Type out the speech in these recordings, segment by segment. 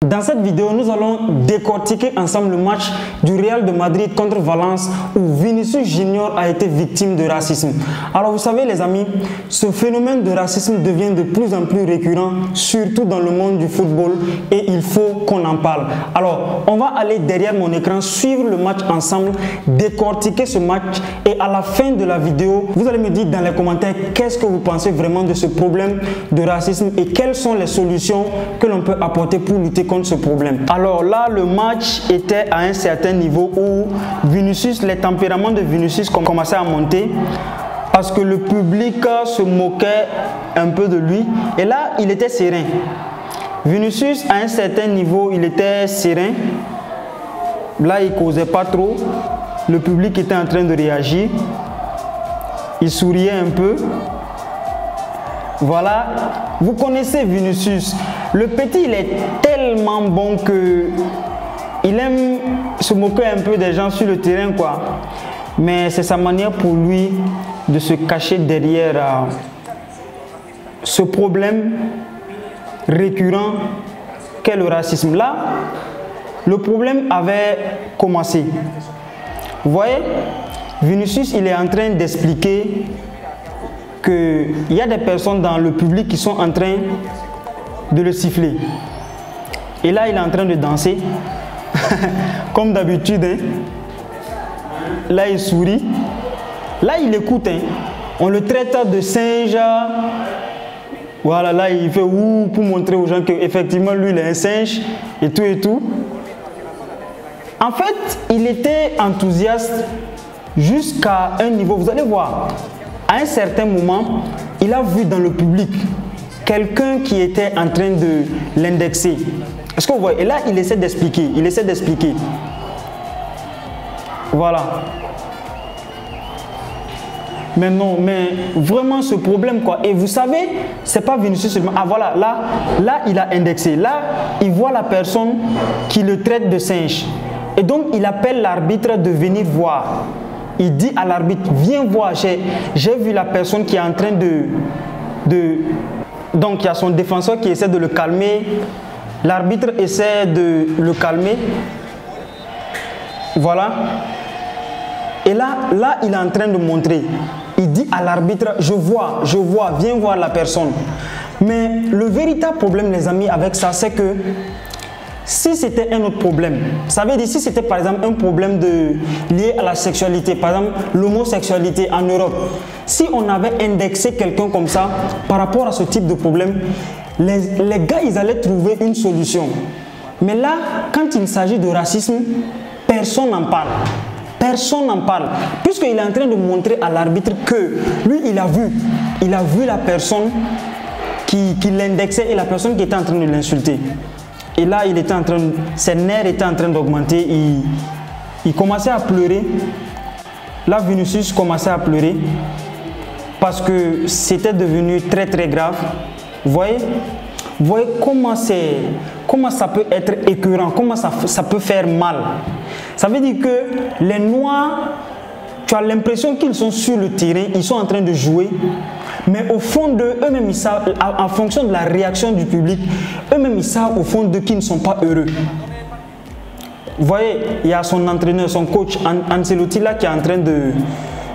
Dans cette vidéo, nous allons décortiquer ensemble le match du Real de Madrid contre Valence où Vinicius Junior a été victime de racisme. Alors vous savez les amis, ce phénomène de racisme devient de plus en plus récurrent, surtout dans le monde du football et il faut qu'on en parle. Alors on va aller derrière mon écran, suivre le match ensemble, décortiquer ce match et à la fin de la vidéo, vous allez me dire dans les commentaires qu'est-ce que vous pensez vraiment de ce problème de racisme et quelles sont les solutions que l'on peut apporter pour lutter contre ce problème. Alors là, le match était à un certain niveau où Vinicius, les tempéraments de Vinicius commençaient à monter parce que le public se moquait un peu de lui et là, il était serein. Vinicius, à un certain niveau, il était serein. Là, il causait pas trop. Le public était en train de réagir. Il souriait un peu. Voilà, vous connaissez Vinicius. Le petit, il est tellement bon que il aime se moquer un peu des gens sur le terrain, quoi. Mais c'est sa manière pour lui de se cacher derrière ce problème récurrent qu'est le racisme. Là, le problème avait commencé. Vous voyez, Vinicius, il est en train d'expliquer qu'il y a des personnes dans le public qui sont en train de le siffler. Et là, il est en train de danser, comme d'habitude. Hein. Là, il sourit. Là, il écoute. Hein. On le traite de singe. Voilà, là, il fait ouh pour montrer aux gens qu'effectivement, lui, il est un singe et tout et tout. En fait, il était enthousiaste jusqu'à un niveau. Vous allez voir. À un certain moment, il a vu dans le public quelqu'un qui était en train de l'indexer. Est-ce que vous voyez? Et là, il essaie d'expliquer. Il essaie d'expliquer. Voilà. Mais non, mais vraiment ce problème, quoi. Et vous savez, c'est pas Vinicius seulement. Ah voilà, là, il a indexé. Là, il voit la personne qui le traite de singe. Et donc, il appelle l'arbitre de venir voir. Il dit à l'arbitre, viens voir, j'ai vu la personne qui est en train donc il y a son défenseur qui essaie de le calmer. L'arbitre essaie de le calmer. Voilà. Et là, il est en train de montrer. Il dit à l'arbitre, je vois, viens voir la personne. Mais le véritable problème, les amis, avec ça, c'est que si c'était un autre problème, ça veut dire si c'était par exemple un problème lié à la sexualité, par exemple l'homosexualité en Europe, si on avait indexé quelqu'un comme ça par rapport à ce type de problème, les gars ils allaient trouver une solution. Mais là, quand il s'agit de racisme, personne n'en parle. Personne n'en parle. Puisqu'il est en train de montrer à l'arbitre que lui il a vu la personne qui l'indexait et la personne qui était en train de l'insulter. Et là, ses nerfs étaient en train d'augmenter. Il commençait à pleurer. Là, Vinicius commençait à pleurer parce que c'était devenu très très grave. Vous voyez comment ça peut être écœurant, comment ça peut faire mal. Ça veut dire que les Noirs, tu as l'impression qu'ils sont sur le terrain, ils sont en train de jouer. Mais au fond d'eux, eux-mêmes, ils savent, en fonction de la réaction du public, eux-mêmes, ils savent au fond d'eux qu'ils ne sont pas heureux. Vous voyez, il y a son entraîneur, son coach, Ancelotti, là, qui est en train de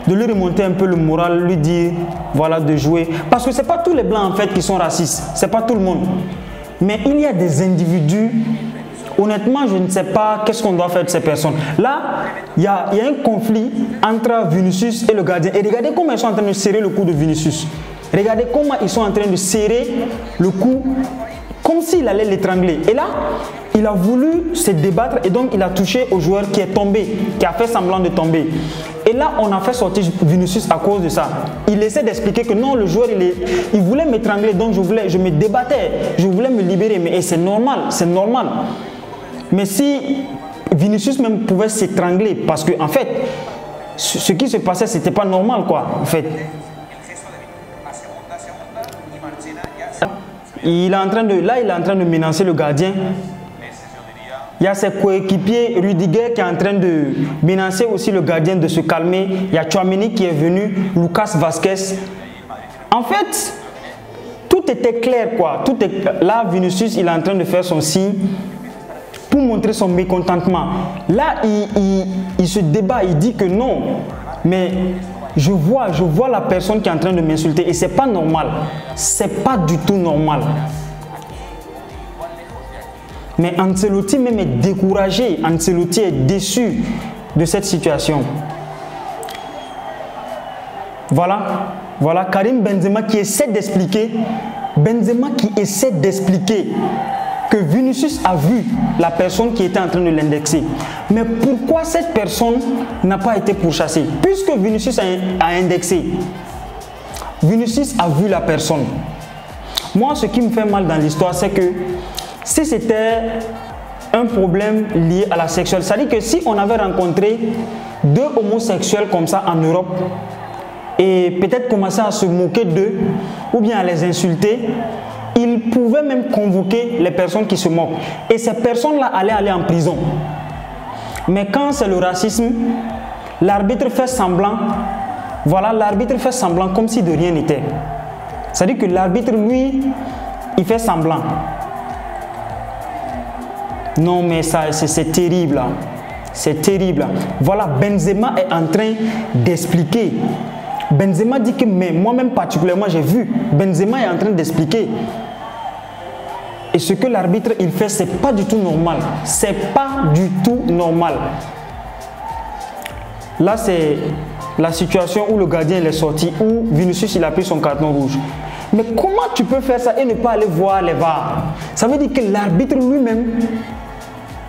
lui remonter un peu le moral, lui dire, voilà, de jouer. Parce que ce n'est pas tous les Blancs, en fait, qui sont racistes. Ce n'est pas tout le monde. Mais il y a des individus, honnêtement, je ne sais pas qu'est-ce qu'on doit faire de ces personnes. Là, il y a un conflit entre Vinicius et le gardien. Et regardez comment ils sont en train de serrer le cou de Vinicius. Regardez comment ils sont en train de serrer le cou comme s'il allait l'étrangler. Et là, il a voulu se débattre et donc il a touché au joueur qui est tombé, qui a fait semblant de tomber. Et là, on a fait sortir Vinicius à cause de ça. Il essaie d'expliquer que non, le joueur, il voulait m'étrangler, donc je me débattais, je voulais me libérer. Mais c'est normal, c'est normal. Mais si Vinicius même pouvait s'étrangler, parce que en fait, ce qui se passait, c'était pas normal, quoi, en fait. Il est en train de menacer le gardien. Il y a ses coéquipiers, Rudiger, qui est en train de menacer aussi le gardien de se calmer. Il y a Tchouaméni qui est venu, Lucas Vazquez. En fait, tout était clair, quoi. Tout est... Là, Vinicius, il est en train de faire son signe pour montrer son mécontentement. Là, il se débat, il dit que non, mais je vois la personne qui est en train de m'insulter et c'est pas normal. C'est pas du tout normal. Mais Ancelotti même est découragé. Ancelotti est déçu de cette situation. Voilà Karim Benzema qui essaie d'expliquer. Benzema qui essaie d'expliquer que Vinicius a vu la personne qui était en train de l'indexer. Mais pourquoi cette personne n'a pas été pourchassée? Puisque Vinicius a indexé, Vinicius a vu la personne. Moi, ce qui me fait mal dans l'histoire, c'est que si c'était un problème lié à la sexuelle, c'est-à-dire que si on avait rencontré deux homosexuels comme ça en Europe et peut-être commencer à se moquer d'eux ou bien à les insulter, ils pouvaient même convoquer les personnes qui se moquent. Et ces personnes-là allaient aller en prison. Mais quand c'est le racisme, l'arbitre fait semblant, l'arbitre fait semblant comme si de rien n'était. C'est-à-dire que l'arbitre, lui, il fait semblant. Non, mais ça, c'est terrible. C'est terrible. Voilà, Benzema est en train d'expliquer. Benzema dit que, mais moi-même particulièrement, j'ai vu. Benzema est en train d'expliquer. Et ce que l'arbitre il fait, c'est pas du tout normal. C'est pas du tout normal. Là, c'est la situation où le gardien il est sorti, où Vinicius il a pris son carton rouge. Mais comment tu peux faire ça et ne pas aller voir les VAR? Ça veut dire que l'arbitre lui-même,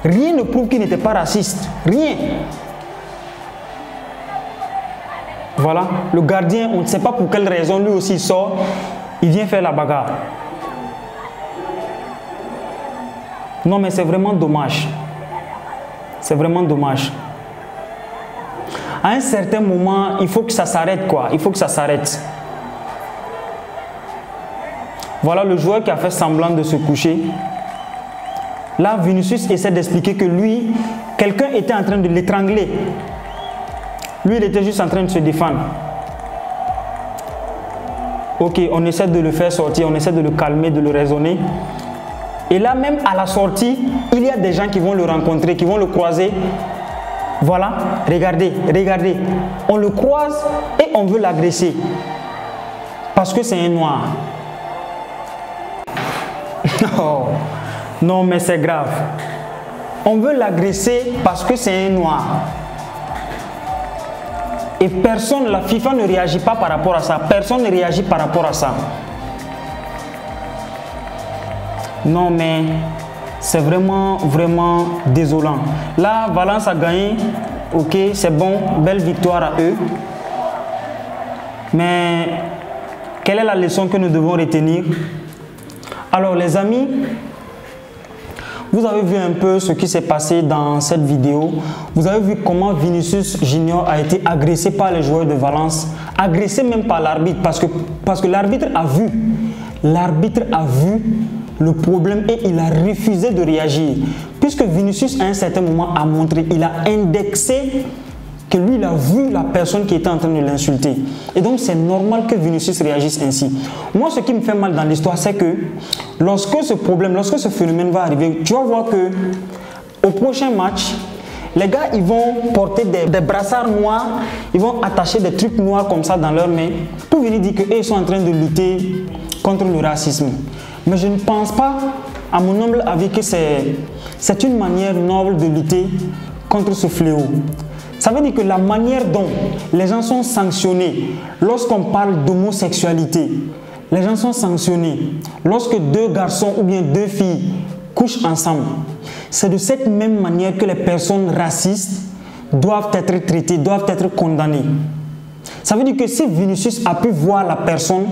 rien ne prouve qu'il n'était pas raciste. Rien. Voilà, le gardien, on ne sait pas pour quelle raison, lui aussi il sort, il vient faire la bagarre. Non, mais c'est vraiment dommage. C'est vraiment dommage. À un certain moment, il faut que ça s'arrête, quoi. Il faut que ça s'arrête. Voilà le joueur qui a fait semblant de se coucher. Là, Vinicius essaie d'expliquer que lui, quelqu'un était en train de l'étrangler. Lui, il était juste en train de se défendre. Ok, on essaie de le faire sortir, on essaie de le calmer, de le raisonner. Et là, même à la sortie, il y a des gens qui vont le rencontrer, qui vont le croiser. Voilà, regardez, regardez. On le croise et on veut l'agresser. Parce que c'est un noir. Oh, non, mais c'est grave. On veut l'agresser parce que c'est un noir. Et personne, la FIFA ne réagit pas par rapport à ça. Personne ne réagit par rapport à ça. Non, mais c'est vraiment, vraiment désolant. Là, Valence a gagné. Ok, c'est bon. Belle victoire à eux. Mais quelle est la leçon que nous devons retenir? Alors, les amis, vous avez vu un peu ce qui s'est passé dans cette vidéo. Vous avez vu comment Vinicius Junior a été agressé par les joueurs de Valence. Agressé même par l'arbitre. Parce que l'arbitre a vu. L'arbitre a vu le problème et il a refusé de réagir. Puisque Vinicius, à un certain moment, a montré, il a indexé que lui, il a vu la personne qui était en train de l'insulter. Et donc, c'est normal que Vinicius réagisse ainsi. Moi, ce qui me fait mal dans l'histoire, c'est que lorsque ce problème, lorsque ce phénomène va arriver, tu vas voir que au prochain match, les gars, ils vont porter des brassards noirs, ils vont attacher des trucs noirs comme ça dans leurs mains pour venir dire qu'ils sont en train de lutter contre le racisme. Mais je ne pense pas, à mon humble avis, que c'est une manière noble de lutter contre ce fléau. Ça veut dire que la manière dont les gens sont sanctionnés lorsqu'on parle d'homosexualité, les gens sont sanctionnés lorsque deux garçons ou bien deux filles couchent ensemble. C'est de cette même manière que les personnes racistes doivent être traitées, doivent être condamnées. Ça veut dire que si Vinicius a pu voir la personne,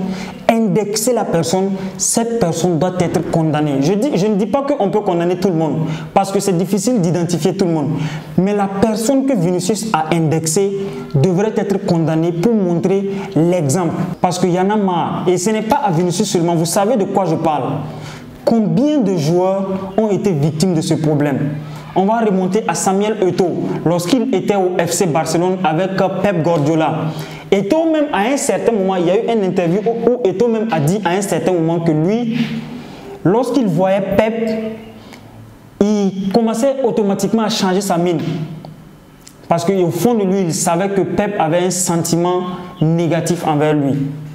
indexer la personne, cette personne doit être condamnée. Je ne dis pas qu'on peut condamner tout le monde, parce que c'est difficile d'identifier tout le monde. Mais la personne que Vinicius a indexée devrait être condamnée pour montrer l'exemple. Parce qu'il y en a marre. Et ce n'est pas à Vinicius seulement, vous savez de quoi je parle. Combien de joueurs ont été victimes de ce problème? On va remonter à Samuel Eto'o lorsqu'il était au FC Barcelone avec Pep Guardiola. Eto'o même à un certain moment, il y a eu une interview où Eto'o même a dit à un certain moment que lui, lorsqu'il voyait Pep, il commençait automatiquement à changer sa mine. Parce qu'au fond de lui, il savait que Pep avait un sentiment négatif envers lui.